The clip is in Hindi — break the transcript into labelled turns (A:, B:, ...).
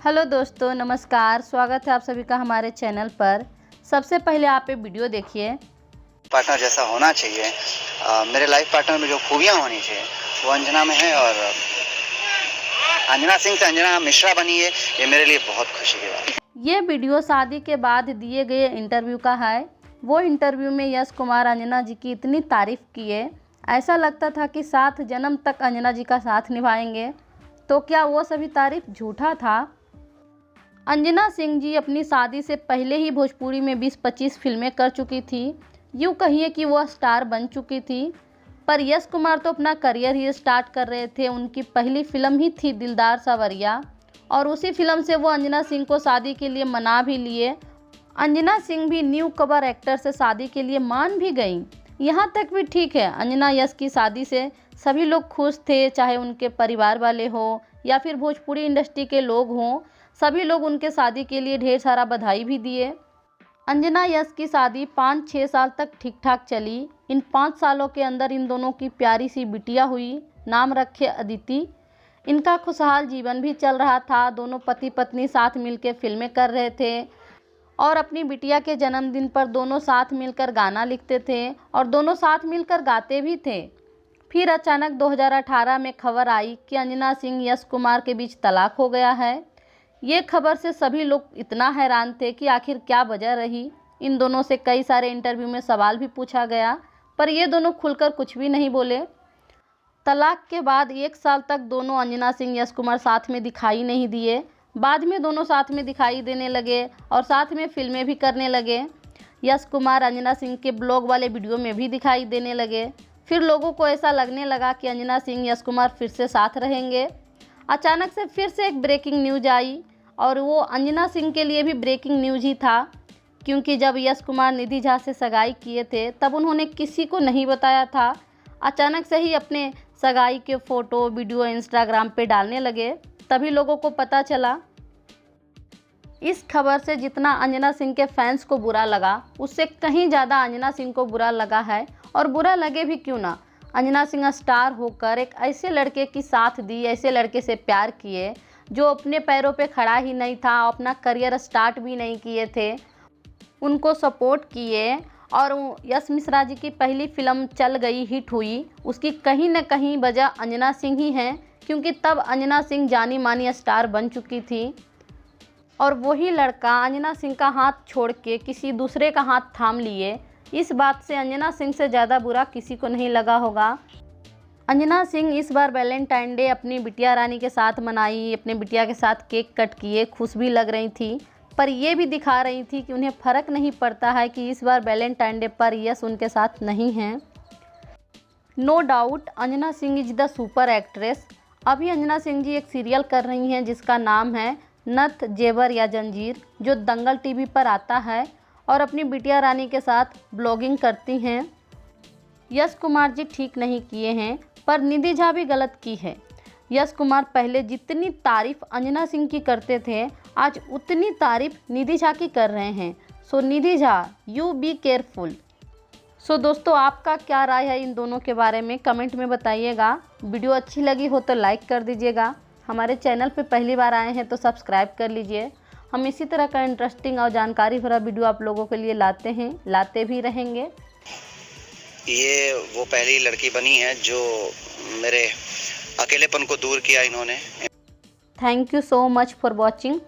A: हेलो दोस्तों, नमस्कार। स्वागत है आप सभी का हमारे चैनल पर। सबसे पहले आप ये वीडियो देखिए।
B: पार्टनर जैसा होना चाहिए। मेरे लाइफ पार्टनर में जो खूबियाँ होनी चाहिए वो अंजना में है, और अंजना सिंह से अंजना मिश्रा बनी है, ये मेरे लिए बहुत खुशी की बात है।
A: ये वीडियो शादी के बाद दिए गए इंटरव्यू का है। वो इंटरव्यू में यश कुमार अंजना जी की इतनी तारीफ किए, ऐसा लगता था कि 7 जन्म तक अंजना जी का साथ निभाएंगे। तो क्या वो सभी तारीफ झूठा था? अंजना सिंह जी अपनी शादी से पहले ही भोजपुरी में 20-25 फिल्में कर चुकी थी। यूँ कहिए कि वह स्टार बन चुकी थी। पर यश कुमार तो अपना करियर ही स्टार्ट कर रहे थे। उनकी पहली फिल्म ही थी दिलदार सावरिया, और उसी फिल्म से वो अंजना सिंह को शादी के लिए मना भी लिए। अंजना सिंह भी न्यू कवर एक्टर से शादी के लिए मान भी गईं। यहाँ तक भी ठीक है, अंजना यश की शादी से सभी लोग खुश थे, चाहे उनके परिवार वाले हो या फिर भोजपुरी इंडस्ट्री के लोग हों। सभी लोग उनके शादी के लिए ढेर सारा बधाई भी दिए। अंजना यश की शादी 5-6 साल तक ठीक ठाक चली। इन 5 सालों के अंदर इन दोनों की प्यारी सी बिटिया हुई, नाम रखे अदिति। इनका खुशहाल जीवन भी चल रहा था। दोनों पति पत्नी साथ मिलकर फिल्में कर रहे थे और अपनी बिटिया के जन्मदिन पर दोनों साथ मिलकर गाना लिखते थे और दोनों साथ मिलकर गाते भी थे। फिर अचानक 2018 में खबर आई कि अंजना सिंह यश कुमार के बीच तलाक हो गया है। ये खबर से सभी लोग इतना हैरान थे कि आखिर क्या वजह रही। इन दोनों से कई सारे इंटरव्यू में सवाल भी पूछा गया, पर ये दोनों खुलकर कुछ भी नहीं बोले। तलाक के बाद 1 साल तक दोनों अंजना सिंह यश कुमार साथ में दिखाई नहीं दिए। बाद में दोनों साथ में दिखाई देने लगे और साथ में फिल्में भी करने लगे। यश कुमार अंजना सिंह के ब्लॉग वाले वीडियो में भी दिखाई देने लगे। फिर लोगों को ऐसा लगने लगा कि अंजना सिंह यश कुमार फिर से साथ रहेंगे। अचानक से फिर से एक ब्रेकिंग न्यूज आई, और वो अंजना सिंह के लिए भी ब्रेकिंग न्यूज ही था, क्योंकि जब यश कुमार निधि झा से सगाई किए थे तब उन्होंने किसी को नहीं बताया था। अचानक से ही अपने सगाई के फ़ोटो वीडियो इंस्टाग्राम पे डालने लगे, तभी लोगों को पता चला। इस खबर से जितना अंजना सिंह के फैंस को बुरा लगा, उससे कहीं ज़्यादा अंजना सिंह को बुरा लगा है। और बुरा लगे भी क्यों ना, अंजना सिंह स्टार होकर एक ऐसे लड़के की साथ दी, ऐसे लड़के से प्यार किए जो अपने पैरों पे खड़ा ही नहीं था, अपना करियर स्टार्ट भी नहीं किए थे, उनको सपोर्ट किए। और यश मिश्रा जी की पहली फिल्म चल गई, हिट हुई, उसकी कहीं न कहीं वजह अंजना सिंह ही हैं, क्योंकि तब अंजना सिंह जानी मानी स्टार बन चुकी थी। और वही लड़का अंजना सिंह का हाथ छोड़ के किसी दूसरे का हाथ थाम लिए। इस बात से अंजना सिंह से ज़्यादा बुरा किसी को नहीं लगा होगा। अंजना सिंह इस बार वैलेंटाइन डे अपनी बिटिया रानी के साथ मनाई, अपने बिटिया के साथ केक कट किए, खुश भी लग रही थी। पर ये भी दिखा रही थी कि उन्हें फ़र्क नहीं पड़ता है कि इस बार वैलेंटाइन डे पर यश उनके साथ नहीं हैं। No doubt Anjana Singh is the super actress. अभी अंजना सिंह जी एक सीरियल कर रही हैं जिसका नाम है नथ जेवर या जंजीर, जो दंगल टीवी पर आता है, और अपनी बिटिया रानी के साथ ब्लॉगिंग करती हैं। यश कुमार जी ठीक नहीं किए हैं, पर निधि झा भी गलत की है। यश कुमार पहले जितनी तारीफ अंजना सिंह की करते थे, आज उतनी तारीफ निधि झा की कर रहे हैं। सो निधि झा, यू बी केयरफुल। सो दोस्तों, आपका क्या राय है इन दोनों के बारे में, कमेंट में बताइएगा। वीडियो अच्छी लगी हो तो लाइक कर दीजिएगा। हमारे चैनल पे पहली बार आए हैं तो सब्सक्राइब कर लीजिए। हम इसी तरह का इंटरेस्टिंग और जानकारी भरा वीडियो आप लोगों के लिए लाते भी रहेंगे।
B: ये वो पहली लड़की बनी है जो मेरे अकेलेपन को दूर किया इन्होंने।
A: Thank you so much for watching.